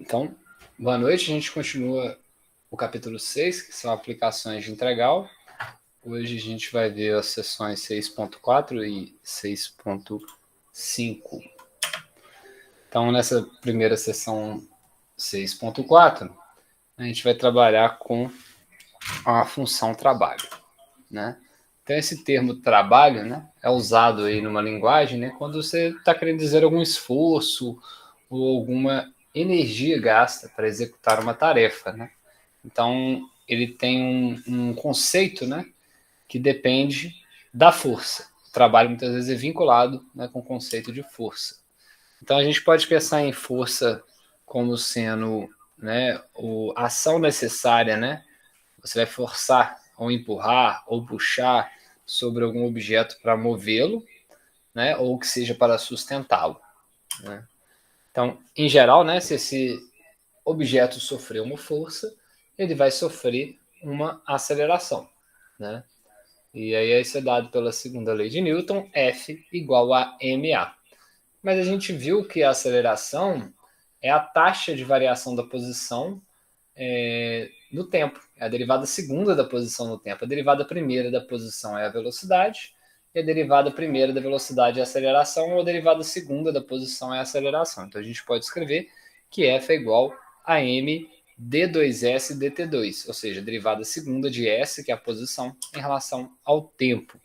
Então, boa noite. A gente continua o capítulo 6, que são aplicações de integral. Hoje a gente vai ver as seções 6.4 e 6.5. Então, nessa primeira seção 6.4, a gente vai trabalhar com a função trabalho, né? Então, esse termo trabalho, né, é usado aí numa linguagem, né, quando você está querendo dizer algum esforço ou alguma energia gasta para executar uma tarefa, né? Então, ele tem um conceito, né, que depende da força. O trabalho muitas vezes é vinculado, né, com o conceito de força. Então, a gente pode pensar em força como sendo, né, a ação necessária, né? Você vai forçar ou empurrar ou puxar sobre algum objeto para movê-lo, né, ou que seja para sustentá-lo, né? Então, em geral, né, se esse objeto sofrer uma força, ele vai sofrer uma aceleração, né? E aí isso é dado pela segunda lei de Newton, F igual a ma. Mas a gente viu que a aceleração é a taxa de variação da posição no tempo. É a derivada segunda da posição no tempo. A derivada primeira da posição é a velocidade, e a derivada primeira da velocidade é a aceleração, ou a derivada segunda da posição é a aceleração. Então a gente pode escrever que F é igual a m d2s dt2, ou seja, a derivada segunda de s, que é a posição, em relação ao tempo.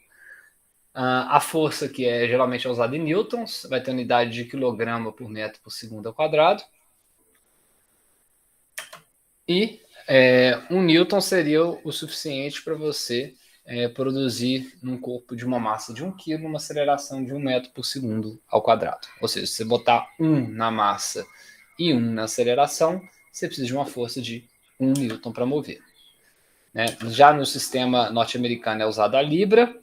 A força, que é geralmente usada em newtons, vai ter unidade de quilograma por metro por segundo ao quadrado. E 1 newton seria o suficiente para você produzir num corpo de uma massa de 1 kg uma aceleração de 1 metro por segundo ao quadrado. Ou seja, se você botar 1 na massa e 1 na aceleração, você precisa de uma força de 1 newton para mover. Né? Já no sistema norte-americano é usada a libra,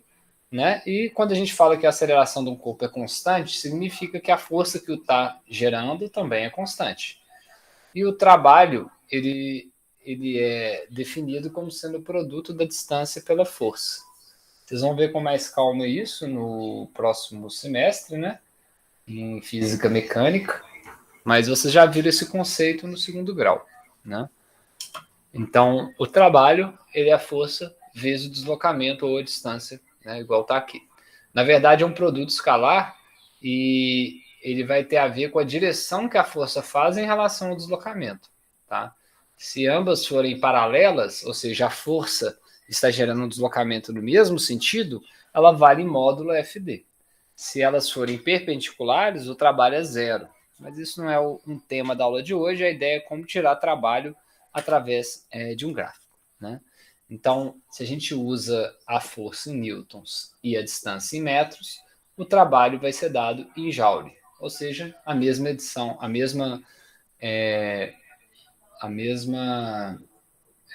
né? E quando a gente fala que a aceleração de um corpo é constante, significa que a força que o está gerando também é constante. E o trabalho, ele é definido como sendo o produto da distância pela força. Vocês vão ver com mais calma isso no próximo semestre, né? Em física mecânica. Mas vocês já viram esse conceito no segundo grau, né? Então, o trabalho, ele é a força vezes o deslocamento ou a distância, né? Igual está aqui. Na verdade, é um produto escalar e ele vai ter a ver com a direção que a força faz em relação ao deslocamento, tá? Se ambas forem paralelas, ou seja, a força está gerando um deslocamento no mesmo sentido, ela vale em módulo FD. Se elas forem perpendiculares, o trabalho é zero. Mas isso não é um tema da aula de hoje, a ideia é como tirar trabalho através de um gráfico, né? Então, se a gente usa a força em newtons e a distância em metros, o trabalho vai ser dado em joule, ou seja, a mesma edição, a mesma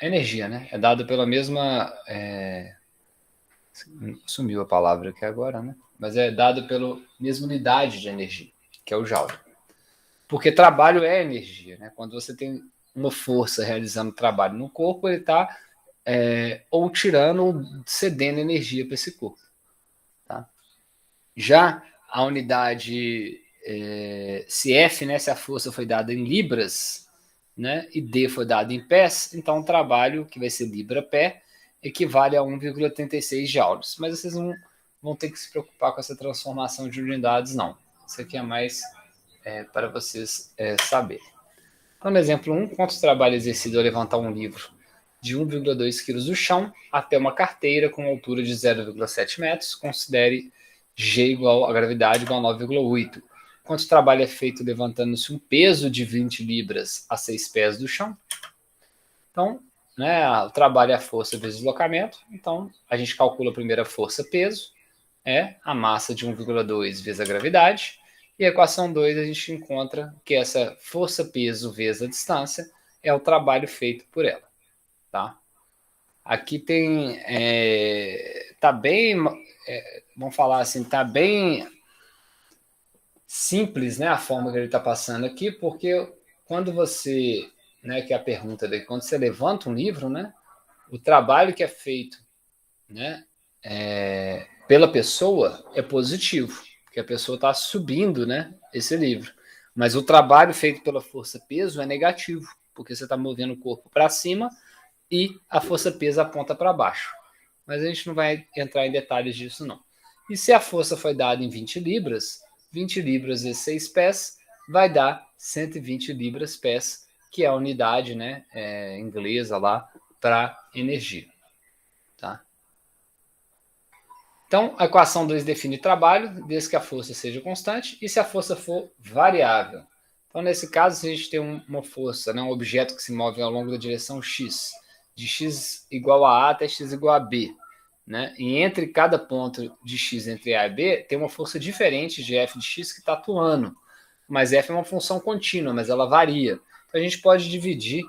energia, né? É dado pela mesma sumiu a palavra aqui agora, né? Mas é dado pela mesma unidade de energia, que é o joule. Porque trabalho é energia, né? Quando você tem uma força realizando trabalho no corpo, ele está ou tirando ou cedendo energia para esse corpo. Tá? Já a unidade, se F, né, se a força foi dada em libras, né, e D foi dado em pés, então o trabalho, que vai ser libra-pé, equivale a 1,36 joules. Mas vocês não vão ter que se preocupar com essa transformação de unidades, não. Isso aqui é mais para vocês saberem. Então, no exemplo 1, quanto trabalho exercido ao levantar um livro de 1,2 kg do chão até uma carteira com altura de 0,7 metros, considere G igual a gravidade igual a 9,8. Quanto trabalho é feito levantando-se um peso de 20 libras a 6 pés do chão? Então, né, o trabalho é a força vezes o deslocamento. Então, a gente calcula a primeira força peso, é a massa de 1,2 vezes a gravidade. E a equação 2 a gente encontra que essa força peso vezes a distância é o trabalho feito por ela. Tá? Aqui tem, tá bem, vamos falar assim, tá bem simples, né, a forma que ele está passando aqui, porque quando você, né, que é a pergunta daqui, quando você levanta um livro, né, o trabalho que é feito, né, pela pessoa é positivo, porque a pessoa está subindo, né, esse livro. Mas o trabalho feito pela força-peso é negativo, porque você está movendo o corpo para cima e a força-peso aponta para baixo. Mas a gente não vai entrar em detalhes disso, não. E se a força foi dada em 20 libras vezes 6 pés, vai dar 120 libras pés, que é a unidade, né, inglesa lá para energia. Tá? Então, a equação 2 define trabalho, desde que a força seja constante, e se a força for variável. Então, nesse caso, se a gente tem uma força, né, um objeto que se move ao longo da direção x, de x igual a até x igual a b, né, e entre cada ponto de x entre a e b, tem uma força diferente de f de x que está atuando. Mas f é uma função contínua, mas ela varia. Então, a gente pode dividir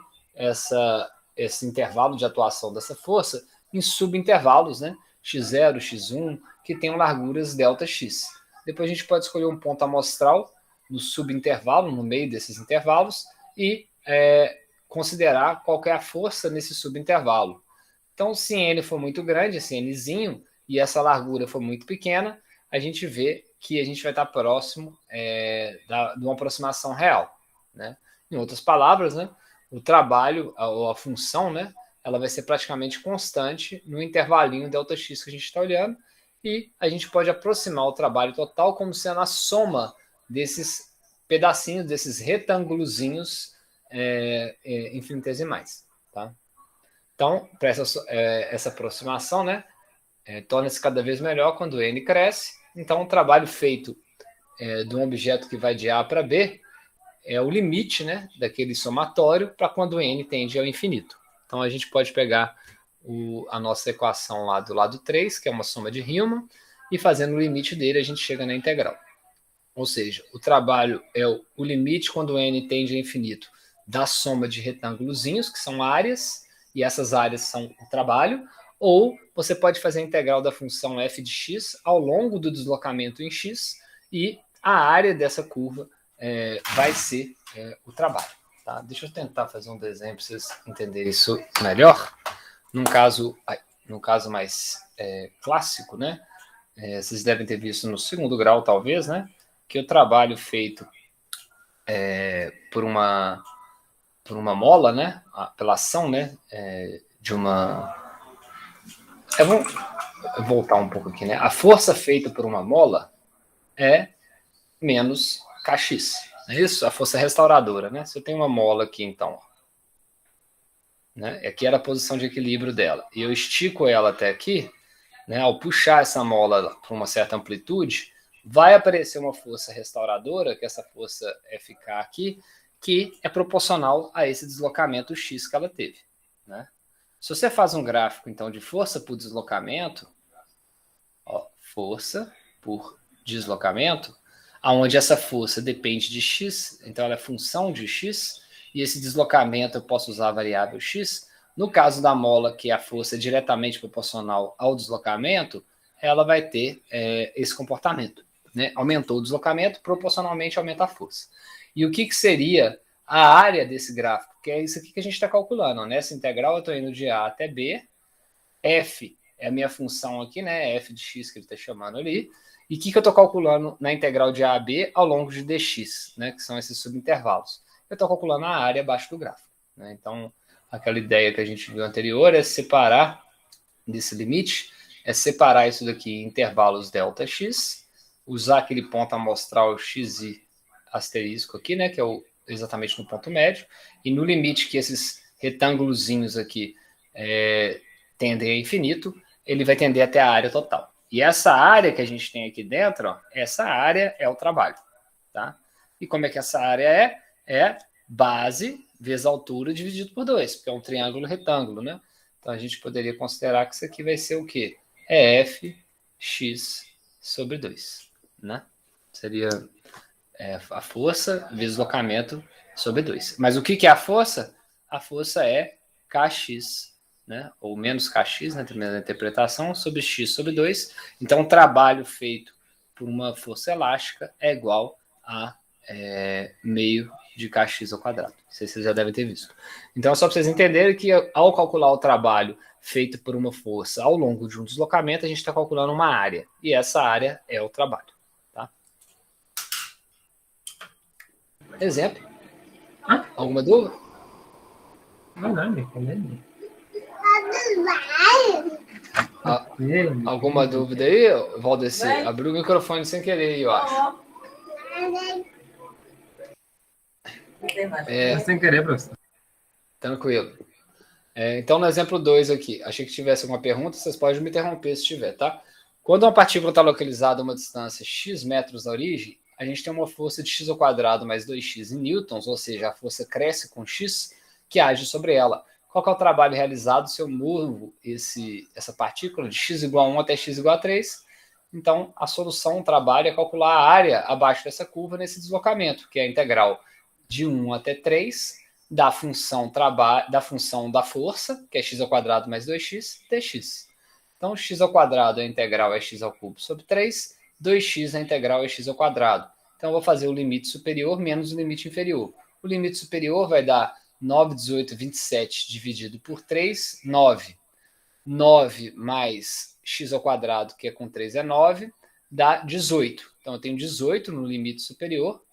esse intervalo de atuação dessa força em subintervalos, né? x0, x1, que tenham larguras ΔX. Depois a gente pode escolher um ponto amostral no subintervalo, no meio desses intervalos, e considerar qual é a força nesse subintervalo. Então, se n for muito grande, esse nzinho, e essa largura for muito pequena, a gente vê que a gente vai estar próximo de uma aproximação real. Né? Em outras palavras, né, o trabalho, ou a função, né, ela vai ser praticamente constante no intervalinho ΔX que a gente está olhando, e a gente pode aproximar o trabalho total como sendo a soma desses pedacinhos, desses retângulozinhos infinitesimais. Tá? Então, para essa aproximação, né, torna-se cada vez melhor quando n cresce. Então, o trabalho feito de um objeto que vai de A para B é o limite, né, daquele somatório para quando n tende ao infinito. Então, a gente pode pegar a nossa equação lá do lado 3, que é uma soma de Riemann, e fazendo o limite dele, a gente chega na integral. Ou seja, o trabalho é o limite quando n tende ao infinito da soma de retângulozinhos, que são áreas, e essas áreas são o trabalho, ou você pode fazer a integral da função f de x ao longo do deslocamento em x, e a área dessa curva vai ser o trabalho. Tá? Deixa eu tentar fazer um desenho para vocês entenderem isso melhor. Num caso mais clássico, né? Vocês devem ter visto no segundo grau, talvez, né? Que o trabalho feito por uma mola, né? Pela ação, né? De uma... Eu vou voltar um pouco aqui, né? A força feita por uma mola é menos kx. É isso? A força restauradora, né? Se eu tenho uma mola aqui, então, né? Aqui era a posição de equilíbrio dela. E eu estico ela até aqui, né? Ao puxar essa mola para uma certa amplitude, vai aparecer uma força restauradora, que essa força é ficar aqui, que é proporcional a esse deslocamento x que ela teve. Né? Se você faz um gráfico, então, de força por deslocamento, ó, força por deslocamento, onde essa força depende de x, então ela é função de x, e esse deslocamento eu posso usar a variável x. No caso da mola, que a força é diretamente proporcional ao deslocamento, ela vai ter esse comportamento. Né? Aumentou o deslocamento, proporcionalmente aumenta a força. E o que seria a área desse gráfico? Que é isso aqui que a gente está calculando. Ó. Nessa integral eu estou indo de A até B. F é a minha função aqui, né? F de x que ele está chamando ali. E o que eu estou calculando na integral de A a B ao longo de dx, né? Que são esses subintervalos. Eu estou calculando a área abaixo do gráfico. Né? Então, aquela ideia que a gente viu anterior é separar desse limite, é separar isso daqui em intervalos ΔX, usar aquele ponto amostral xi asterisco aqui, né? Que é exatamente no ponto médio, e no limite que esses retângulozinhos aqui tendem a infinito, ele vai tender até a área total. E essa área que a gente tem aqui dentro, ó, essa área é o trabalho. Tá? E como é que essa área é? É base vezes altura dividido por 2, porque é um triângulo retângulo, né? Então a gente poderia considerar que isso aqui vai ser o quê? É Fx sobre 2. Né? Seria a força vezes deslocamento sobre 2. Mas o que é a força? A força é Kx, né? Ou menos Kx, na primeira interpretação, sobre x sobre 2. Então, o trabalho feito por uma força elástica é igual a meio de Kx ao quadrado. Isso aí vocês já devem ter visto. Então, só para vocês entenderem que ao calcular o trabalho feito por uma força ao longo de um deslocamento, a gente está calculando uma área. E essa área é o trabalho. Tá? Exemplo. Alguma dúvida? Alguma dúvida aí, Valdeci? Abriu o microfone sem querer, eu acho. Sem querer, professor. Tranquilo. Então, no exemplo 2 aqui, achei que tivesse alguma pergunta, vocês podem me interromper se tiver, tá? Quando uma partícula está localizada a uma distância x metros da origem, a gente tem uma força de x ao quadrado mais 2x em newtons, ou seja, a força cresce com x, que age sobre ela. Qual que é o trabalho realizado se eu movo essa partícula de x igual a 1 até x igual a 3? Então, a solução, o trabalho é calcular a área abaixo dessa curva nesse deslocamento, que é a integral de 1 até 3 da função da força, que é x ao quadrado mais 2x, dx. Então, x ao quadrado, a integral é x ao cubo sobre 3, 2x, a integral é x ao quadrado. Então, eu vou fazer o limite superior menos o limite inferior. O limite superior vai dar 9, 18, 27 dividido por 3, 9. 9 mais x ao quadrado, que é com 3 é 9, dá 18. Então, eu tenho 18 no limite superior.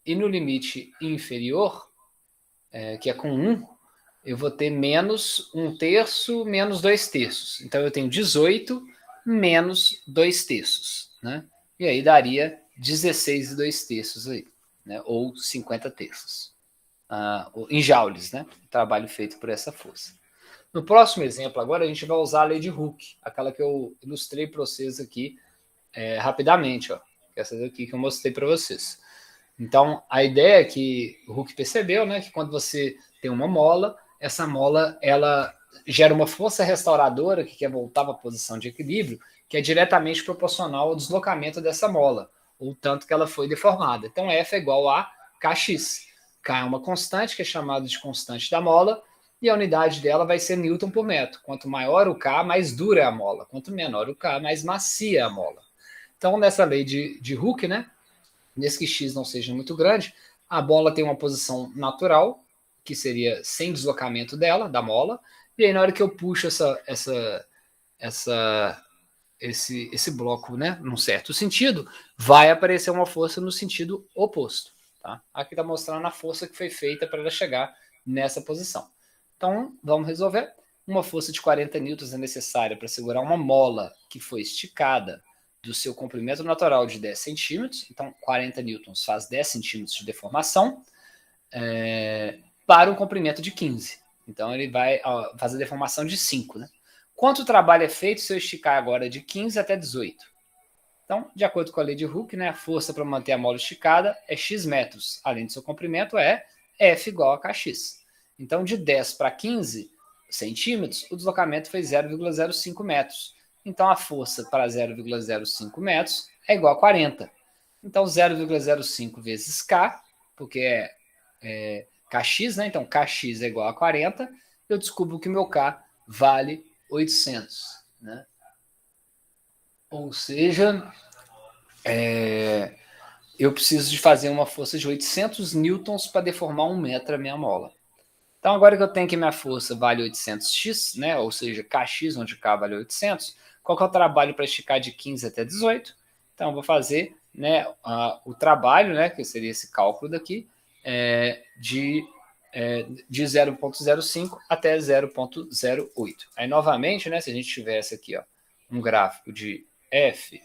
E no limite inferior, que é com 1, eu vou ter menos 1/3 menos 2/3. Então, eu tenho 18 menos 2/3. Né? E aí daria 16 e 2/3 aí, né? Ou 50 terços. Em joules, né? Trabalho feito por essa força. No próximo exemplo, agora, a gente vai usar a lei de Hooke, aquela que eu ilustrei para vocês aqui rapidamente. Ó. Essa daqui que eu mostrei para vocês. Então, a ideia é que o Hooke percebeu, né, que quando você tem uma mola, essa mola ela gera uma força restauradora que quer voltar para a posição de equilíbrio, que é diretamente proporcional ao deslocamento dessa mola, ou tanto que ela foi deformada. Então, F é igual a Kx. K é uma constante, que é chamada de constante da mola, e a unidade dela vai ser Newton por metro. Quanto maior o K, mais dura é a mola. Quanto menor o K, mais macia é a mola. Então, nessa lei de Hooke, né, desde que x não seja muito grande, a bola tem uma posição natural, que seria sem deslocamento dela, da mola, e aí na hora que eu puxo esse bloco, né, num certo sentido, vai aparecer uma força no sentido oposto. Tá? Aqui está mostrando a força que foi feita para ela chegar nessa posição. Então, vamos resolver. Uma força de 40 newtons é necessária para segurar uma mola que foi esticada do seu comprimento natural de 10 centímetros, então 40 newtons faz 10 centímetros de deformação, para um comprimento de 15. Então ele vai fazer a deformação de 5. Né? Quanto trabalho é feito se eu esticar agora de 15 até 18? Então, de acordo com a lei de Hooke, né, a força para manter a mola esticada é x metros, além do seu comprimento é F igual a Kx. Então, de 10 para 15 centímetros, o deslocamento foi 0,05 metros. Então, a força para 0,05 metros é igual a 40. Então, 0,05 vezes K, porque é Kx, né? Então, Kx é igual a 40. Eu descubro que meu K vale 800. Né? Ou seja, eu preciso de fazer uma força de 800 newtons para deformar 1 metro a minha mola. Então, agora que eu tenho que minha força vale 800x, né? Ou seja, Kx, onde K vale 800, qual que é o trabalho para esticar de 15 até 18? Então, eu vou fazer, né, o trabalho, né, que seria esse cálculo daqui, de 0,05 até 0,08. Aí, novamente, né, se a gente tivesse aqui um gráfico de F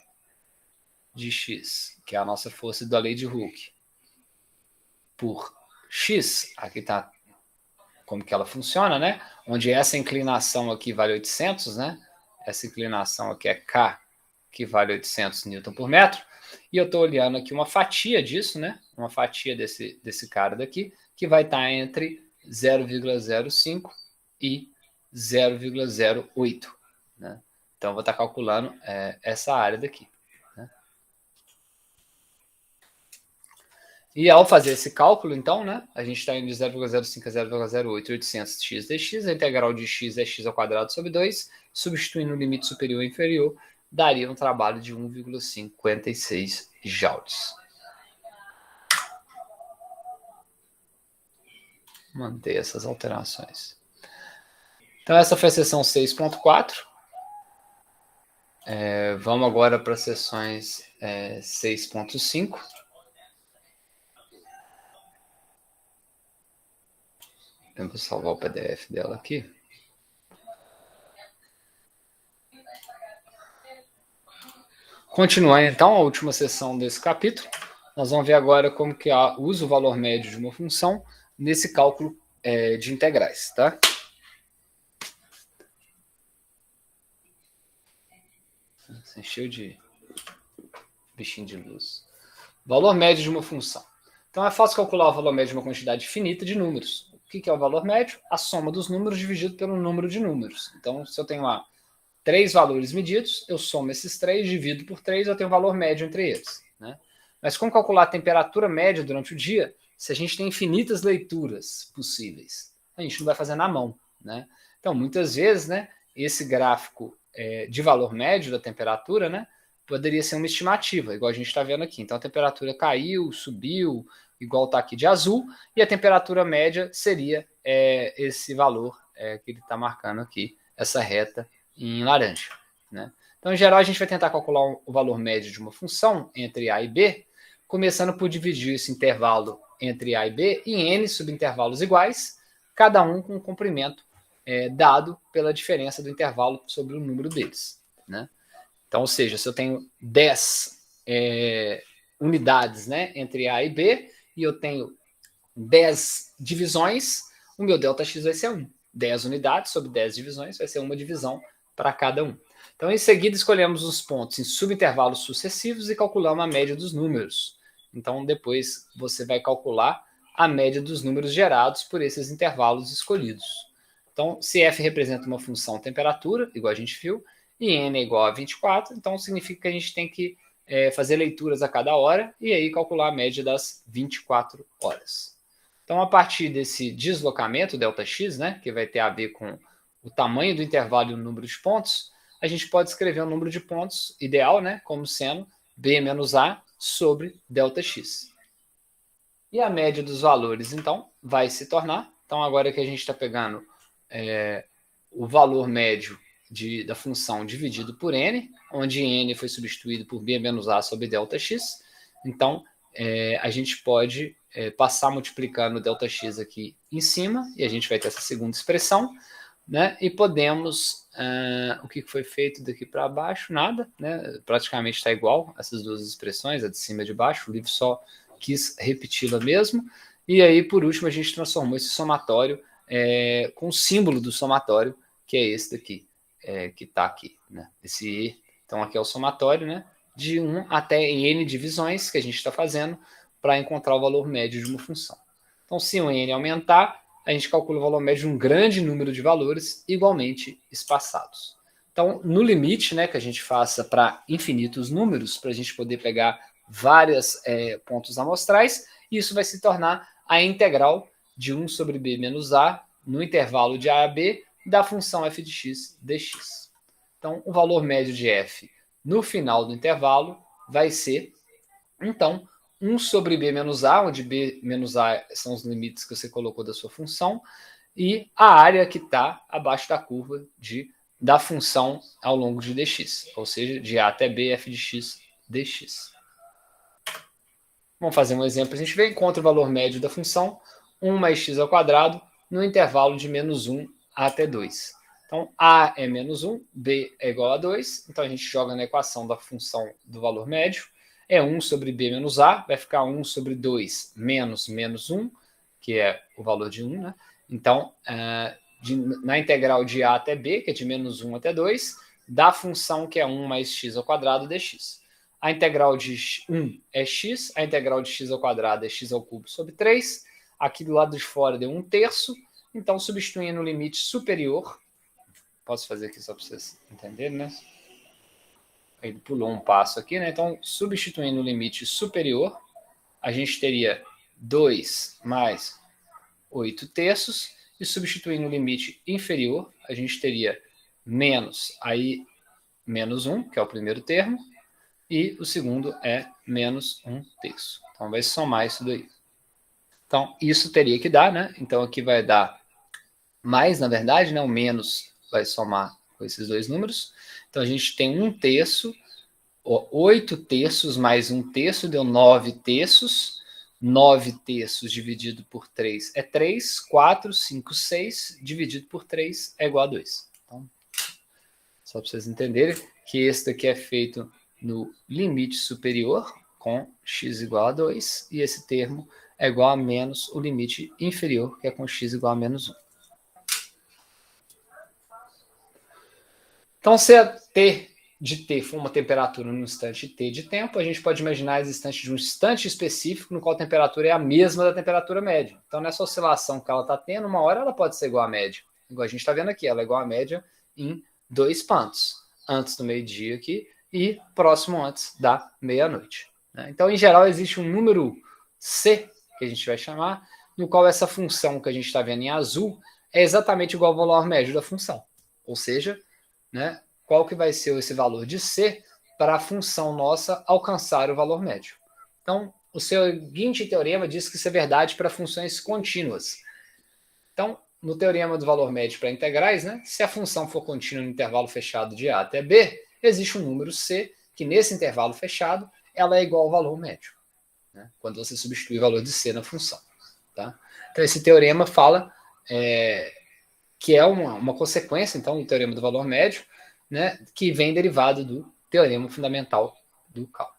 de x, que é a nossa força da lei de Hooke, por x, aqui está como que ela funciona, né? Onde essa inclinação aqui vale 800, né? Essa inclinação aqui é K, que vale 800 Newton por metro. E eu estou olhando aqui uma fatia disso, né? Uma fatia desse cara daqui, que vai estar entre 0,05 e 0,08. Né? Então, eu vou estar calculando essa área daqui. Né? E ao fazer esse cálculo, então, né, a gente está indo de 0,05 a 0,08, 800x dx, a integral de x é x ao quadrado sobre 2, substituindo o limite superior e inferior, daria um trabalho de 1,56 joules. Manter essas alterações. Então, essa foi a seção 6.4. Vamos agora para as seções 6.5. Eu vou salvar o PDF dela aqui. Continuando, então, a última sessão desse capítulo, nós vamos ver agora como que usa o valor médio de uma função nesse cálculo de integrais, tá? Cheio de bichinho de luz. Valor médio de uma função. Então, é fácil calcular o valor médio de uma quantidade finita de números. O que é o valor médio? A soma dos números dividido pelo número de números. Então, se eu tenho lá 3 valores medidos, eu somo esses 3, divido por 3, eu tenho um valor médio entre eles. Né? Mas como calcular a temperatura média durante o dia, se a gente tem infinitas leituras possíveis? A gente não vai fazer na mão. Né? Então, muitas vezes, né, esse gráfico de valor médio da temperatura, né, poderia ser uma estimativa, igual a gente está vendo aqui. Então, a temperatura caiu, subiu, igual está aqui de azul, e a temperatura média seria esse valor que ele está marcando aqui, essa reta em laranja. Né? Então, em geral, a gente vai tentar calcular o valor médio de uma função entre A e B, começando por dividir esse intervalo entre A e B em n subintervalos iguais, cada um com um comprimento dado pela diferença do intervalo sobre o número deles. Né? Então, ou seja, se eu tenho 10 unidades, né, entre A e B, e eu tenho 10 divisões, o meu ΔX vai ser 1. 10 unidades sobre 10 divisões vai ser uma divisão para cada um. Então, em seguida, escolhemos os pontos em subintervalos sucessivos e calculamos a média dos números. Então, depois você vai calcular a média dos números gerados por esses intervalos escolhidos. Então, se f representa uma função temperatura, igual a gente viu, e n é igual a 24, então significa que a gente tem que fazer leituras a cada hora e aí calcular a média das 24 horas. Então, a partir desse deslocamento, ΔX, né, que vai ter a ver com o tamanho do intervalo e o número de pontos, a gente pode escrever o número de pontos ideal, né, como sendo B menos A sobre ΔX. E a média dos valores, então, vai se tornar, então agora que a gente está pegando o valor médio da função dividido por n, onde n foi substituído por b menos a sobre ΔX. Então, a gente pode passar multiplicando o ΔX aqui em cima, e a gente vai ter essa segunda expressão, né? E podemos... o que foi feito daqui para baixo? Nada, né? Praticamente está igual essas duas expressões, a de cima e de baixo. O livro só quis repeti-la mesmo. E aí, por último, a gente transformou esse somatório com o símbolo do somatório, que é esse daqui. Que está aqui, né? Esse E, então aqui é o somatório, né? De 1 até n divisões que a gente está fazendo para encontrar o valor médio de uma função. Então, se o n aumentar, a gente calcula o valor médio de um grande número de valores igualmente espaçados. Então, no limite, né, que a gente faça para infinitos números, para a gente poder pegar vários pontos amostrais, isso vai se tornar a integral de 1 sobre b menos a no intervalo de a b, da função f de x dx. Então, o valor médio de f no final do intervalo vai ser, então, 1 sobre b menos a, onde b menos a são os limites que você colocou da sua função, e a área que está abaixo da curva da função ao longo de dx, ou seja, de a até b, f de x dx. Vamos fazer um exemplo. A gente encontra o valor médio da função 1 mais x ao quadrado no intervalo de menos 1 até 2. Então, A é menos 1, B é igual a 2. Então, a gente joga na equação da função do valor médio. É 1 sobre B menos A, vai ficar 1 sobre 2 menos 1, que é o valor de 1. Né? Então, na integral de A até B, que é de menos 1 até 2, da função que é 1 mais x ao quadrado dx. A integral de 1 é x, a integral de x ao quadrado é x ao cubo sobre 3. Aqui do lado de fora deu 1/3. Então, substituindo o limite superior, posso fazer aqui só para vocês entenderem, né? Ele pulou um passo aqui, né? Então, substituindo o limite superior, a gente teria 2 mais 8/3, e substituindo o limite inferior, a gente teria menos 1, que é o primeiro termo, e o segundo é menos 1/3. Então, vai somar isso daí. Então, isso teria que dar, né? Então, aqui vai dar mais, na verdade, né? O menos vai somar com esses dois números. Então, a gente tem 1/3, 8/3 mais 1/3 deu 9/3. 9/3 dividido por 3 é 3, 4, 5, 6 dividido por 3 é igual a 2. Então, só para vocês entenderem que esse daqui é feito no limite superior, com x igual a 2, e esse termo é igual a menos o limite inferior, que é com x igual a menos 1. Então, se a t de t for uma temperatura no instante t de tempo, a gente pode imaginar a existência de um instante específico no qual a temperatura é a mesma da temperatura média. Então, nessa oscilação que ela está tendo, uma hora ela pode ser igual à média. Igual a gente está vendo aqui, ela é igual à média em 2 pontos. Antes do meio-dia aqui e próximo antes da meia-noite. Então, em geral, existe um número C, que a gente vai chamar, no qual essa função que a gente está vendo em azul é exatamente igual ao valor médio da função. Ou seja, né, qual que vai ser esse valor de C para a função nossa alcançar o valor médio. Então, o seguinte teorema diz que isso é verdade para funções contínuas. Então, no teorema do valor médio para integrais, né, se a função for contínua no intervalo fechado de A até B, existe um número C que nesse intervalo fechado ela é igual ao valor médio, né, quando você substitui o valor de C na função. Tá? Então, esse teorema fala que é uma consequência, então, do teorema do valor médio, né, que vem derivado do teorema fundamental do cálculo.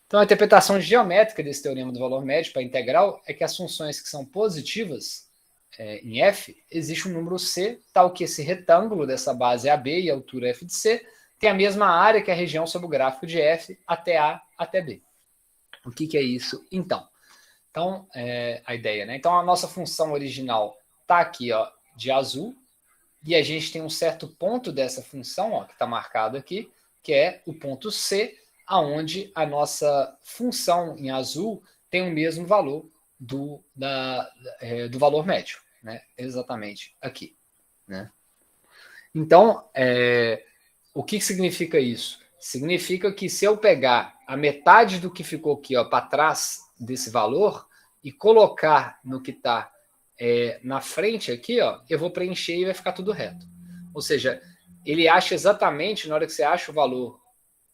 Então, a interpretação geométrica desse teorema do valor médio para integral é que as funções que são positivas em f, existe um número C, tal que esse retângulo dessa base AB e a altura f de C tem a mesma área que a região sob o gráfico de f até A até B. O que é isso, então? Então, a ideia, né? Então, a nossa função original está aqui, ó, de azul, e a gente tem um certo ponto dessa função, ó, que está marcado aqui, que é o ponto C, aonde a nossa função em azul tem o mesmo valor do valor médio, né? Exatamente aqui, né? Então, o que significa isso? Significa que se eu pegar a metade do que ficou aqui para trás desse valor e colocar no que está na frente aqui, ó, eu vou preencher e vai ficar tudo reto. Ou seja, ele acha exatamente, na hora que você acha o valor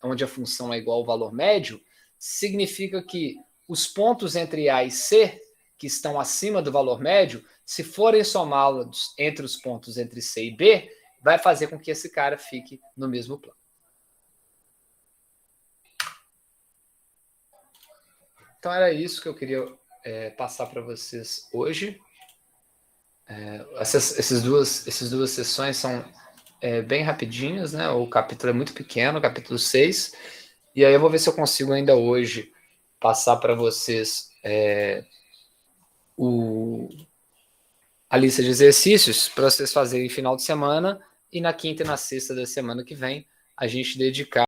onde a função é igual ao valor médio, significa que os pontos entre A e C, que estão acima do valor médio, se forem somados entre os pontos entre C e B, vai fazer com que esse cara fique no mesmo plano. Então era isso que eu queria passar para vocês hoje. Essas duas sessões são bem rapidinhas, né? O capítulo é muito pequeno, o capítulo 6. E aí eu vou ver se eu consigo ainda hoje passar para vocês a lista de exercícios para vocês fazerem final de semana, e na quinta e na sexta da semana que vem a gente dedicar